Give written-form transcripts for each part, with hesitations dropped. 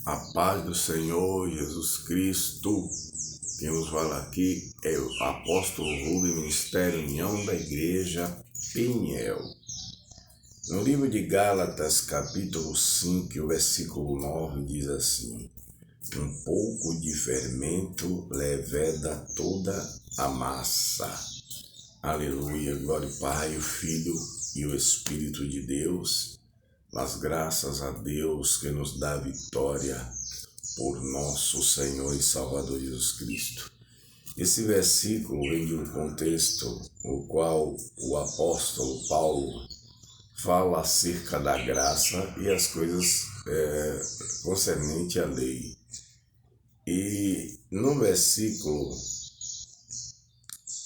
A paz do Senhor Jesus Cristo. Quem nos fala aqui é o apóstolo Rubem, Ministério União da Igreja Peniel. No livro de Gálatas, capítulo 5, o versículo 9, diz assim: um pouco de fermento leveda toda a massa. Aleluia, glória ao Pai, o Filho e o Espírito de Deus. Mas graças a Deus que nos dá vitória por nosso Senhor e Salvador Jesus Cristo. Esse versículo vem de um contexto no qual o apóstolo Paulo fala acerca da graça e as coisas concernente à lei. E no versículo,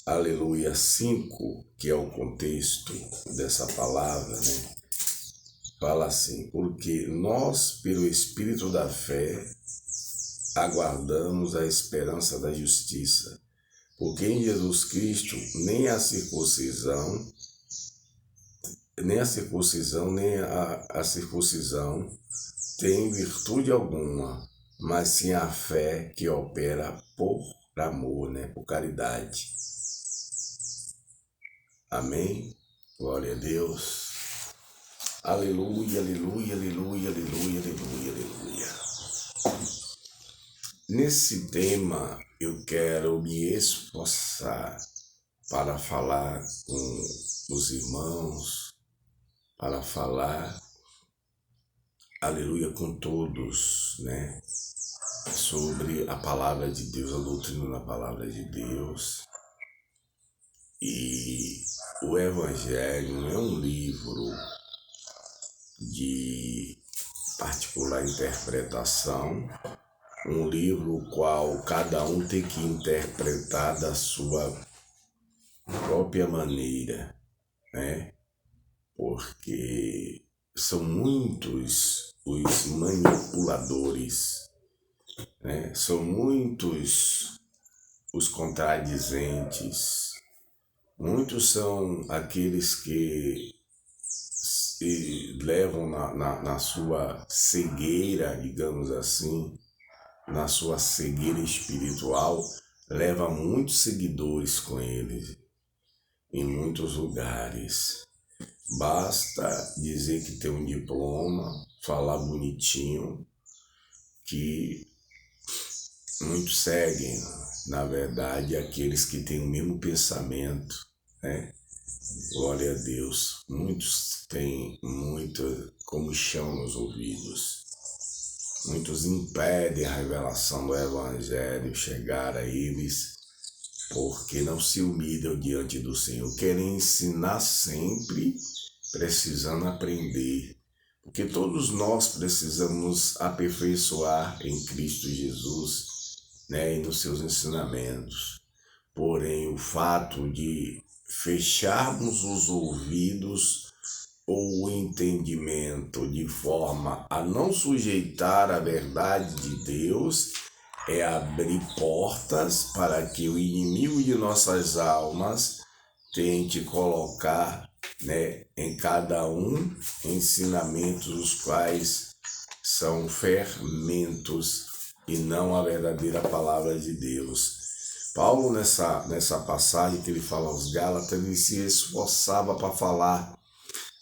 aleluia, 5, que é o contexto dessa palavra, né? Fala assim: porque nós, pelo Espírito da fé, aguardamos a esperança da justiça, porque em Jesus Cristo nem a circuncisão, nem a circuncisão tem virtude alguma, mas sim a fé que opera por amor, né? Por caridade. Amém? Glória a Deus. Aleluia, aleluia, aleluia, aleluia, aleluia, aleluia. Nesse tema eu quero me esforçar para falar com os irmãos, para falar, aleluia, com todos, né? Sobre a palavra de Deus, a doutrina da palavra de Deus. E o Evangelho não é um livro de particular interpretação, um livro o qual cada um tem que interpretar da sua própria maneira, né? Porque são muitos os manipuladores, né? São muitos os contradizentes, muitos são aqueles que se levam na sua cegueira, digamos assim, na sua cegueira espiritual, leva muitos seguidores com ele em muitos lugares. Basta dizer que tem um diploma, falar bonitinho, que muitos seguem. Na verdade, aqueles que têm o mesmo pensamento, né? Glória a Deus. Muitos têm muito comichão nos ouvidos. Muitos impedem a revelação do Evangelho chegar a eles, porque não se humilham diante do Senhor. Querem ensinar sempre, precisando aprender. Porque todos nós precisamos nos aperfeiçoar em Cristo Jesus, né, e nos seus ensinamentos. Porém, o fato de fecharmos os ouvidos ou o entendimento de forma a não sujeitar a verdade de Deus é abrir portas para que o inimigo de nossas almas tente colocar, né, em cada um ensinamentos os quais são fermentos e não a verdadeira palavra de Deus. Paulo, nessa passagem que ele fala aos Gálatas, ele se esforçava para falar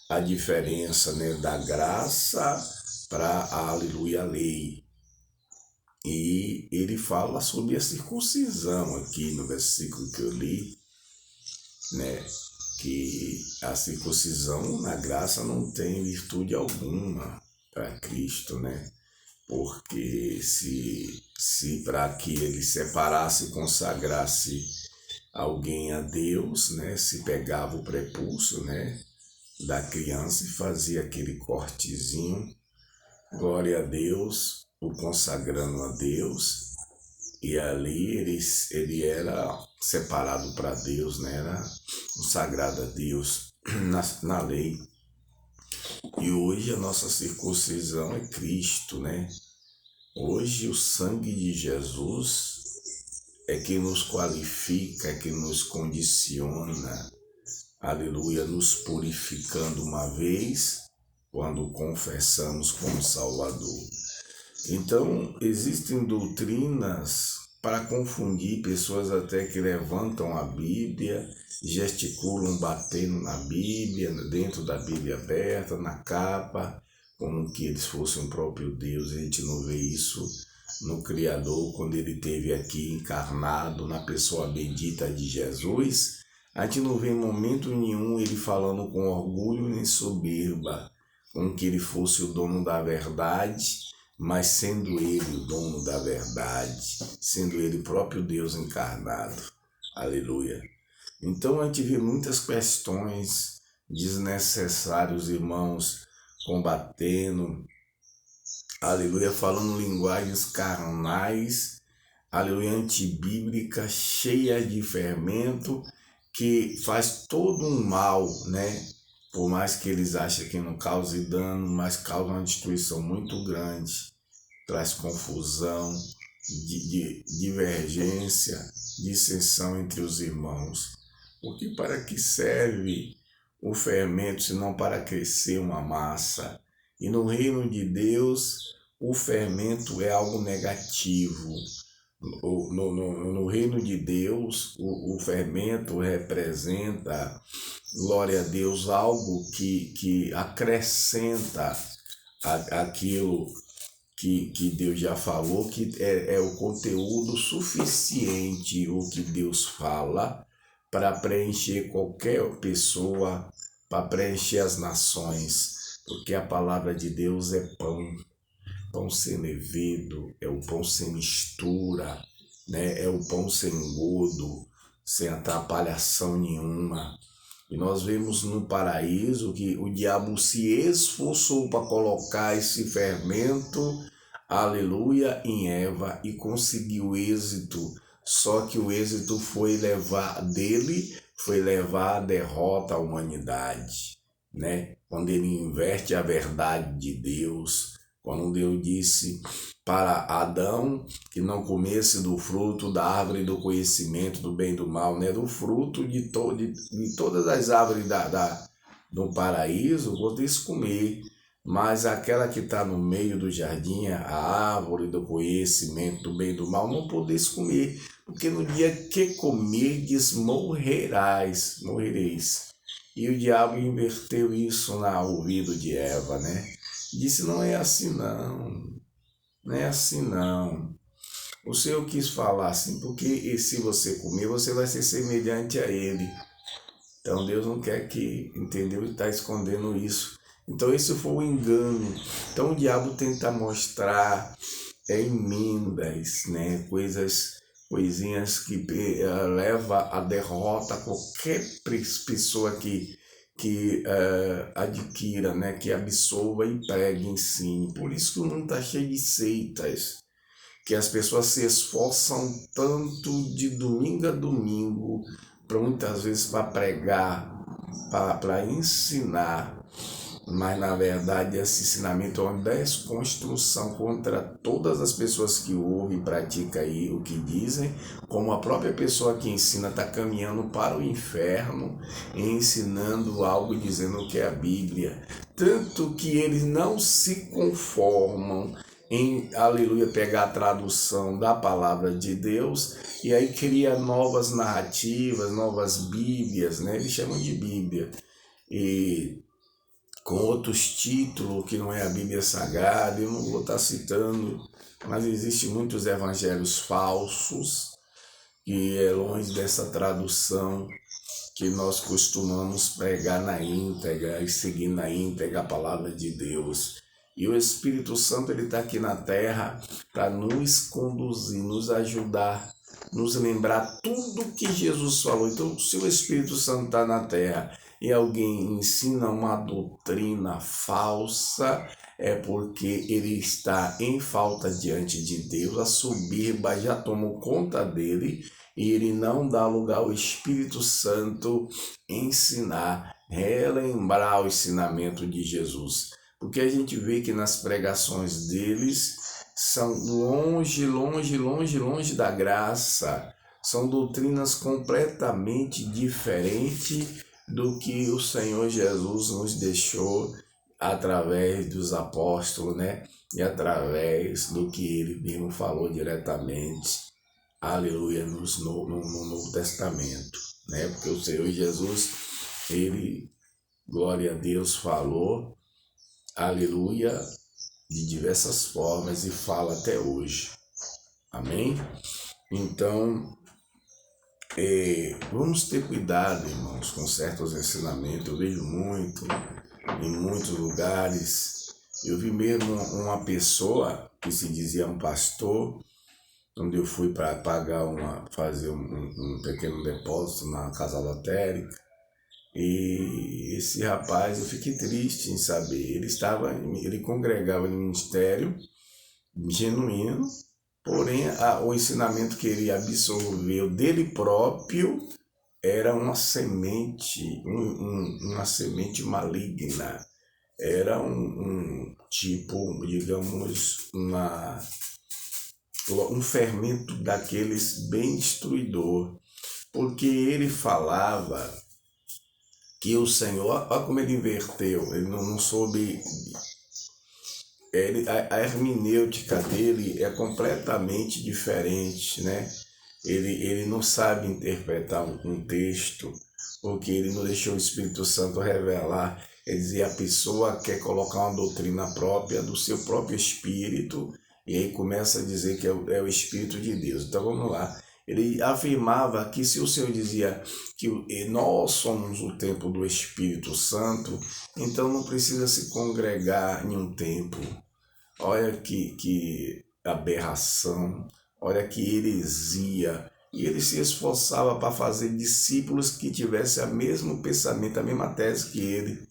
a diferença, né, da graça para a aleluia, a lei. E ele fala sobre a circuncisão aqui no versículo que eu li, né, que a circuncisão na graça não tem virtude alguma para Cristo, né? Porque se para que ele separasse e consagrasse alguém a Deus, né, se pegava o prepúcio, né, da criança e fazia aquele cortezinho, glória a Deus, o consagrando a Deus, e ali ele era separado para Deus, né, era consagrado a Deus na lei. E hoje a nossa circuncisão é Cristo, né? Hoje o sangue de Jesus é que nos qualifica, é que nos condiciona, aleluia, nos purificando uma vez, quando confessamos como Salvador. Então, existem doutrinas para confundir pessoas até que levantam a Bíblia, gesticulam batendo na Bíblia, dentro da Bíblia aberta, na capa, como que eles fossem o próprio Deus. A gente não vê isso no Criador, quando ele esteve aqui encarnado na pessoa bendita de Jesus. A gente não vê em momento nenhum ele falando com orgulho nem soberba, como que ele fosse o dono da verdade, mas sendo ele o dono da verdade, sendo ele o próprio Deus encarnado. Aleluia. Então a gente vê muitas questões desnecessárias, irmãos, combatendo, aleluia, falando linguagens carnais, aleluia, antibíblica, cheia de fermento, que faz todo um mal, né? Por mais que eles achem que não cause dano, mas causa uma destruição muito grande, traz confusão, divergência, dissensão entre os irmãos. Porque para que serve o fermento, se não para crescer uma massa? E no reino de Deus, o fermento é algo negativo. No reino de Deus, o fermento representa, glória a Deus, algo que acrescenta aquilo que Deus já falou, que é o conteúdo suficiente, o que Deus fala, para preencher qualquer pessoa, para preencher as nações, porque a palavra de Deus é pão sem levedo, é o pão sem mistura, né? É o pão sem engodo, sem atrapalhação nenhuma. E nós vemos no paraíso que o diabo se esforçou para colocar esse fermento, aleluia, em Eva e conseguiu êxito. Só que o êxito foi levar a derrota à humanidade, né? Quando ele inverte a verdade de Deus, quando Deus disse para Adão que não comesse do fruto da árvore do conhecimento do bem e do mal, né? Do fruto de todas as árvores do paraíso, podeis comer, mas aquela que está no meio do jardim, a árvore do conhecimento do bem e do mal, não podeis comer, porque no dia que comerdes morrereis. E o diabo inverteu isso no ouvido de Eva, né? Disse, não é assim não. O Senhor quis falar assim, porque se você comer, você vai ser semelhante a ele. Então Deus não quer que, entendeu? Ele está escondendo isso. Então esse foi o engano. Então o diabo tenta mostrar emendas, né? Coisinhas que leva à derrota qualquer pessoa que adquira, né, que absorva e pregue, ensine. Por isso que o mundo está cheio de seitas, que as pessoas se esforçam tanto de domingo a domingo, muitas vezes para pregar, para ensinar, mas na verdade esse ensinamento é uma desconstrução contra todas as pessoas que ouvem e praticam aí o que dizem, como a própria pessoa que ensina está caminhando para o inferno, ensinando algo dizendo que é a Bíblia, tanto que eles não se conformam em, aleluia, pegar a tradução da palavra de Deus e aí cria novas narrativas, novas bíblias, né? Eles chamam de Bíblia, e com outros títulos que não é a Bíblia Sagrada. Eu não vou estar citando, mas existem muitos evangelhos falsos, que é longe dessa tradução que nós costumamos pregar na íntegra e seguir na íntegra a palavra de Deus. E o Espírito Santo ele está aqui na terra para nos conduzir, nos ajudar, nos lembrar tudo que Jesus falou. Então, se o Espírito Santo está na terra e alguém ensina uma doutrina falsa, é porque ele está em falta diante de Deus. A soberba já tomou conta dele e ele não dá lugar ao Espírito Santo ensinar, relembrar o ensinamento de Jesus. Porque a gente vê que nas pregações deles são longe da graça. São doutrinas completamente diferentes do que o Senhor Jesus nos deixou, através dos apóstolos, né? E através do que ele mesmo falou diretamente, aleluia, no Novo Testamento, né? Porque o Senhor Jesus, ele, glória a Deus, falou, aleluia, de diversas formas e fala até hoje, amém? Então, vamos ter cuidado, irmãos, com certos ensinamentos. Eu vejo muito, em muitos lugares. Eu vi mesmo uma pessoa que se dizia um pastor, onde eu fui para fazer um pequeno depósito na casa lotérica. E esse rapaz, eu fiquei triste em saber. Ele congregava no ministério genuíno, porém o ensinamento que ele absorveu dele próprio era uma semente, uma semente maligna. Era um tipo, digamos, um fermento daqueles bem destruidor. Porque ele falava que o Senhor, olha como ele inverteu, ele não soube. A hermenêutica dele é completamente diferente, né? Ele não sabe interpretar um texto, porque ele não deixou o Espírito Santo revelar. Quer dizer, a pessoa quer colocar uma doutrina própria do seu próprio espírito, e aí começa a dizer que é o Espírito de Deus. Então vamos lá. Ele afirmava que se o Senhor dizia que nós somos o templo do Espírito Santo, então não precisa se congregar em um templo. Olha que aberração, olha que heresia. E ele se esforçava para fazer discípulos que tivessem o mesmo pensamento, a mesma tese que ele,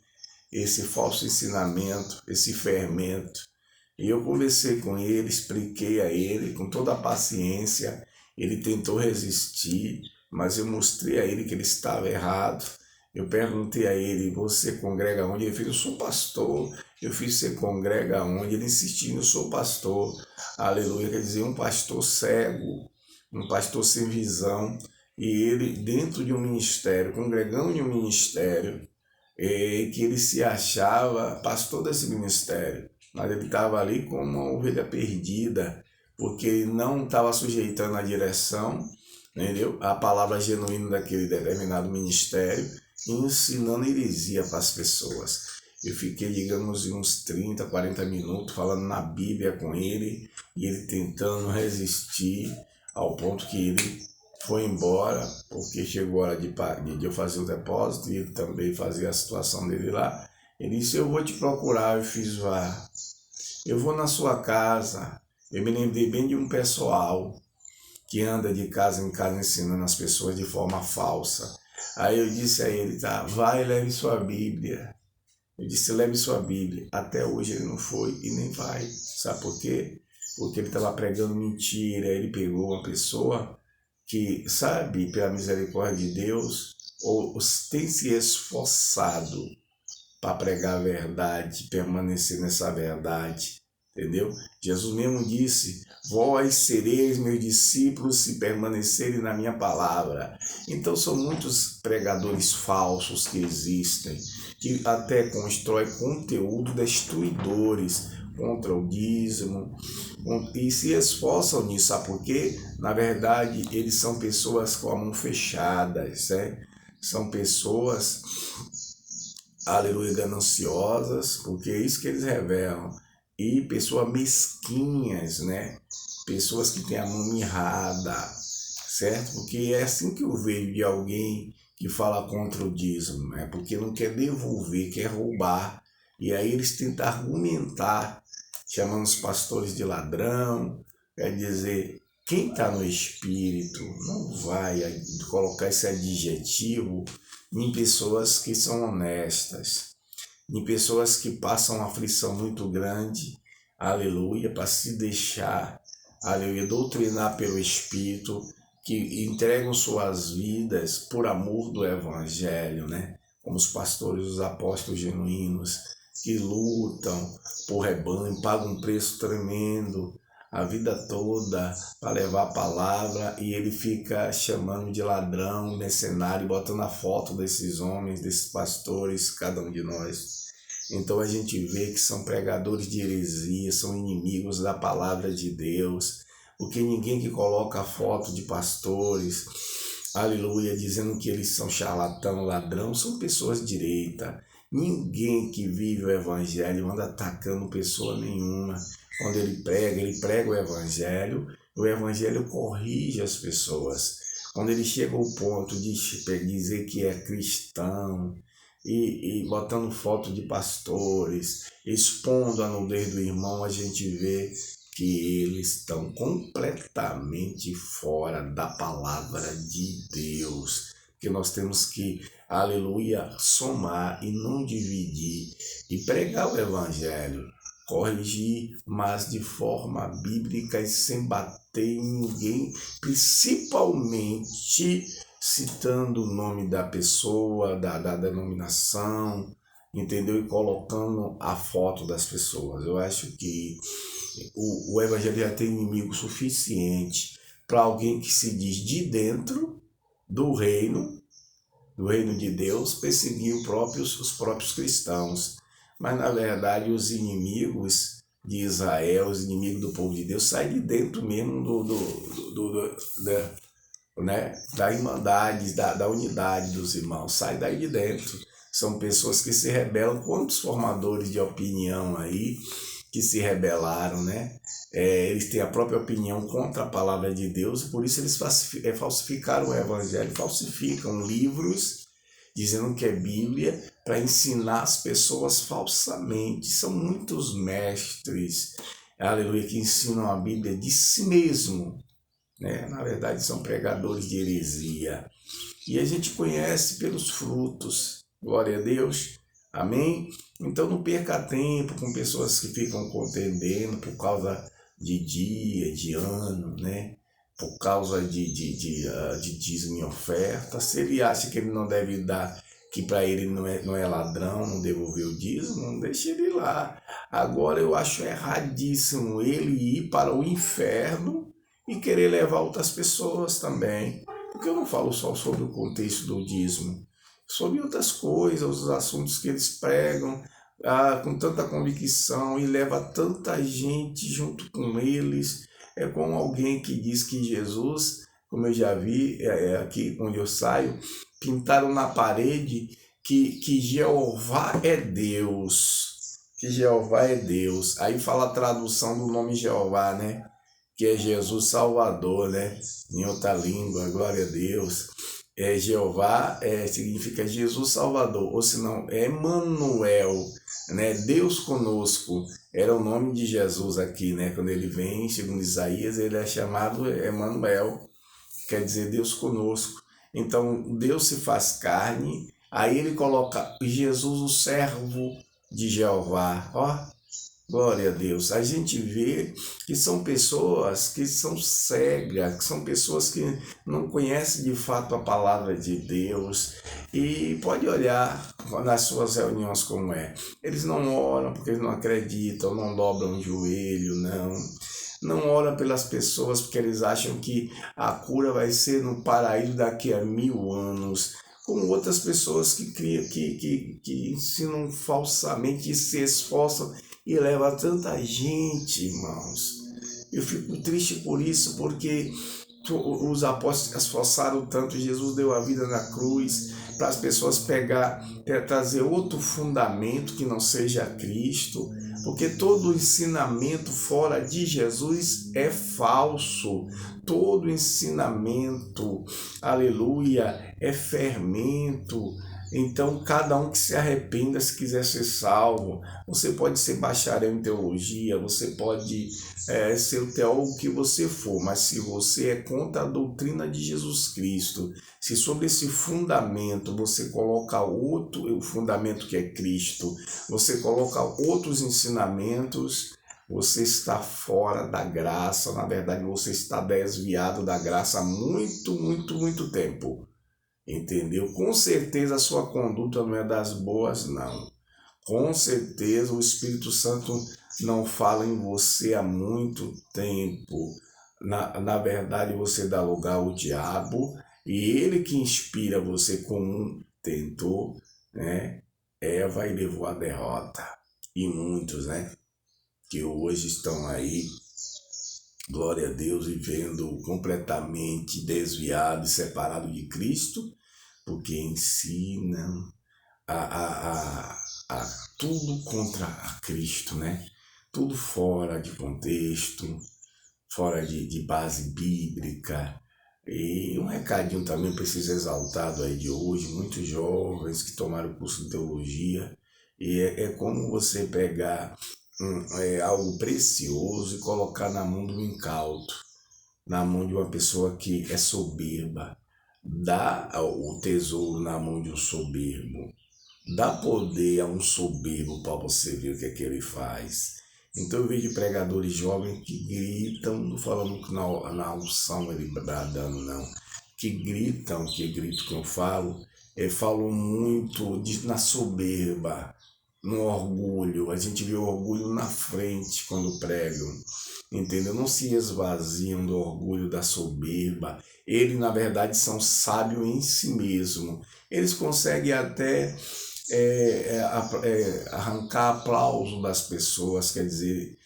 esse falso ensinamento, esse fermento. E eu conversei com ele, expliquei a ele com toda a paciência. Ele tentou resistir, mas eu mostrei a ele que ele estava errado. Eu perguntei a ele, você congrega onde? Ele fez, eu sou pastor. Eu fiz, você congrega onde? Ele insistiu, eu sou pastor. Aleluia, quer dizer, um pastor cego, um pastor sem visão. E ele, dentro de um ministério, congregando em um ministério, que ele se achava pastor desse ministério. Mas ele estava ali como uma ovelha perdida, porque ele não estava sujeitando a direção, entendeu? A palavra genuína daquele determinado ministério, e ensinando heresia para as pessoas. Eu fiquei, digamos, uns 30, 40 minutos falando na Bíblia com ele, e ele tentando resistir, ao ponto que ele foi embora, porque chegou a hora de eu fazer o depósito, e ele também fazia a situação dele lá. Ele disse, eu vou te procurar. Eu fiz, vá, eu vou na sua casa. Eu me lembrei bem de um pessoal que anda de casa em casa ensinando as pessoas de forma falsa. Aí eu disse a ele, tá, vai e leve sua Bíblia. Eu disse, leve sua Bíblia. Até hoje ele não foi e nem vai. Sabe por quê? Porque ele estava pregando mentira. Ele pegou uma pessoa que, sabe, pela misericórdia de Deus, ou tem se esforçado para pregar a verdade, permanecer nessa verdade. Entendeu? Jesus mesmo disse, vós sereis meus discípulos se permanecerem na minha palavra. Então são muitos pregadores falsos que existem, que até constroem conteúdo destruidores contra o dízimo, e se esforçam nisso, sabe por quê? Na verdade, eles são pessoas com a mão fechadas, né? São pessoas, aleluia, gananciosas, porque é isso que eles revelam. E pessoas mesquinhas, né? Pessoas que têm a mão mirrada, certo? Porque é assim que eu vejo de alguém que fala contra o dízimo, né? Porque não quer devolver, quer roubar. E aí eles tentam argumentar, chamando os pastores de ladrão. Quer dizer, quem está no espírito não vai colocar esse adjetivo em pessoas que são honestas, em pessoas que passam uma aflição muito grande, aleluia, para se deixar, aleluia, doutrinar pelo Espírito, que entregam suas vidas por amor do Evangelho, né? Como os pastores, os apóstolos genuínos, que lutam por rebanho, pagam um preço tremendo a vida toda para levar a palavra, e ele fica chamando de ladrão, mercenário, botando a foto desses homens, desses pastores, cada um de nós. Então a gente vê que são pregadores de heresia, são inimigos da palavra de Deus, porque ninguém que coloca foto de pastores, aleluia, dizendo que eles são charlatão, ladrão, são pessoas de direita. Ninguém que vive o evangelho anda atacando pessoa nenhuma. Quando ele prega o evangelho corrige as pessoas. Quando ele chega ao ponto de dizer que é cristão, e botando foto de pastores, expondo a nudez do irmão, a gente vê que eles estão completamente fora da palavra de Deus. Que nós temos que, aleluia, somar e não dividir e pregar o evangelho, corrigir, mas de forma bíblica e sem bater em ninguém, principalmente citando o nome da pessoa, da denominação, entendeu? E colocando a foto das pessoas. Eu acho que o evangelho já tem inimigo suficiente para alguém que se diz de dentro do reino de Deus, perseguir os próprios cristãos. Mas, na verdade, os inimigos de Israel, os inimigos do povo de Deus, saem de dentro mesmo da irmandade, da unidade dos irmãos, sai daí de dentro. São pessoas que se rebelam. Quantos formadores de opinião aí que se rebelaram, né? Eles têm a própria opinião contra a palavra de Deus, e por isso eles falsificaram o evangelho, falsificam livros dizendo que é Bíblia para ensinar as pessoas falsamente. São muitos mestres, aleluia, que ensinam a Bíblia de si mesmo, né? Na verdade são pregadores de heresia, e a gente conhece pelos frutos. Glória a Deus, amém? Então não perca tempo com pessoas que ficam contendendo por causa de dia, de ano, né? Por causa de dízimo e oferta. Se ele acha que ele não deve dar, que para ele não é ladrão, não devolver o dízimo, não deixe ele lá. Agora eu acho erradíssimo ele ir para o inferno e querer levar outras pessoas também. Porque eu não falo só sobre o contexto do dízimo, sobre outras coisas, os assuntos que eles pregam com tanta convicção e leva tanta gente junto com eles. É como alguém que diz que Jesus, como eu já vi aqui onde eu saio, pintaram na parede que Jeová é Deus. Que Jeová é Deus. Aí fala a tradução do nome Jeová, né? Que é Jesus Salvador, né? Em outra língua, glória a Deus. Jeová significa Jesus Salvador, ou senão Emanuel, né? Deus conosco. Era o nome de Jesus aqui, né? Quando ele vem, segundo Isaías, ele é chamado Emanuel, que quer dizer Deus conosco. Então Deus se faz carne, aí ele coloca Jesus, o servo de Jeová. Ó, glória a Deus. A gente vê que são pessoas que são cegas, que são pessoas que não conhecem de fato a palavra de Deus. E pode olhar nas suas reuniões como é. Eles não oram porque eles não acreditam, não dobram o joelho, não oram pelas pessoas porque eles acham que a cura vai ser no paraíso daqui a 1000 anos. Como outras pessoas que ensinam falsamente e se esforçam e leva tanta gente, irmãos. Eu fico triste por isso, porque os apóstolos esforçaram tanto. Jesus deu a vida na cruz para as pessoas trazer outro fundamento que não seja Cristo, porque todo ensinamento fora de Jesus é falso. Todo ensinamento, aleluia, é fermento. Então, cada um que se arrependa, se quiser ser salvo. Você pode ser bacharel em teologia, você pode ser o teólogo que você for, mas se você é contra a doutrina de Jesus Cristo, se sobre esse fundamento você colocar o fundamento que é Cristo, você coloca outros ensinamentos, você está fora da graça. Na verdade, você está desviado da graça há muito, muito, muito tempo. Entendeu? Com certeza a sua conduta não é das boas, não. Com certeza o Espírito Santo não fala em você há muito tempo. Na verdade, você dá lugar ao diabo, e ele que inspira você como um tentor, né? Eva e levou a derrota. E muitos, né, que hoje estão aí, glória a Deus, vivendo completamente desviado e separado de Cristo, porque ensinam a tudo contra a Cristo, né? Tudo fora de contexto, fora de base bíblica. E um recadinho também preciso exaltado aí de hoje, muitos jovens que tomaram curso de teologia, e é como você pegar algo precioso e colocar na mão de um incauto, na mão de uma pessoa que é soberba. Dá o tesouro na mão de um soberbo. Dá poder a um soberbo para você ver o que é que ele faz. Então eu vejo pregadores jovens que gritam, não falando que na unção ele bradando, não. Que gritam que eu falo, falam muito na soberba, no orgulho. A gente vê o orgulho na frente quando pregam, entendeu? Não se esvaziam do orgulho, da soberba. Eles, na verdade, são sábios em si mesmo. Eles conseguem até arrancar aplauso das pessoas, quer dizer,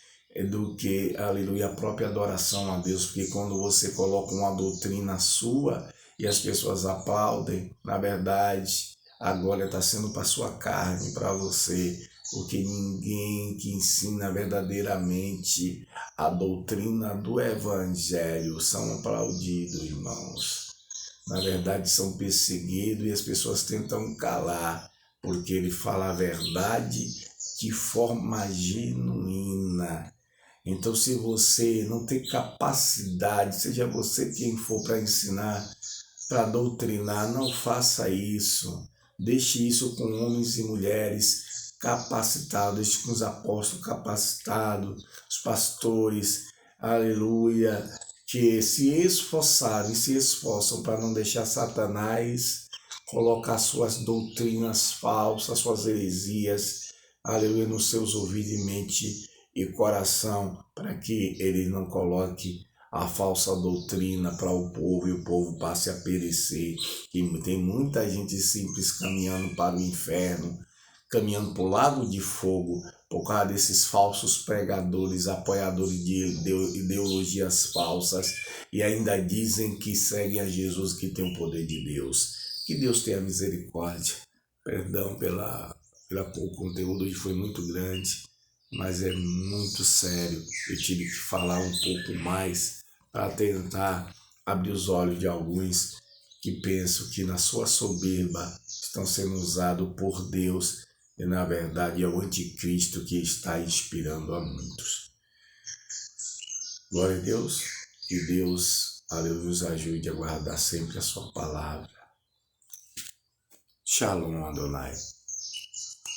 do que, aleluia, a própria adoração a Deus, porque quando você coloca uma doutrina sua e as pessoas aplaudem, na verdade, a glória está sendo para sua carne, para você, porque ninguém que ensina verdadeiramente a doutrina do Evangelho são aplaudidos, irmãos. Na verdade, são perseguidos e as pessoas tentam calar, porque ele fala a verdade de forma genuína. Então, se você não tem capacidade, seja você quem for para ensinar, para doutrinar, não faça isso. Deixe isso com homens e mulheres capacitados, deixe com os apóstolos capacitados, os pastores, aleluia, que se esforçaram e se esforçam para não deixar Satanás colocar suas doutrinas falsas, suas heresias, aleluia, nos seus ouvidos e mente e coração, para que ele não coloque a falsa doutrina para o povo e o povo passe a perecer. E tem muita gente simples caminhando para o inferno, caminhando para o lago de fogo, por causa desses falsos pregadores, apoiadores de ideologias falsas, e ainda dizem que seguem a Jesus, que tem o poder de Deus. Que Deus tenha misericórdia. Perdão o conteúdo hoje foi muito grande, mas é muito sério. Eu tive que falar um pouco mais para tentar abrir os olhos de alguns que pensam que na sua soberba estão sendo usados por Deus e na verdade é o anticristo que está inspirando a muitos. Glória a Deus, que Deus, aleluia, nos ajude a guardar sempre a sua palavra. Shalom, Adonai.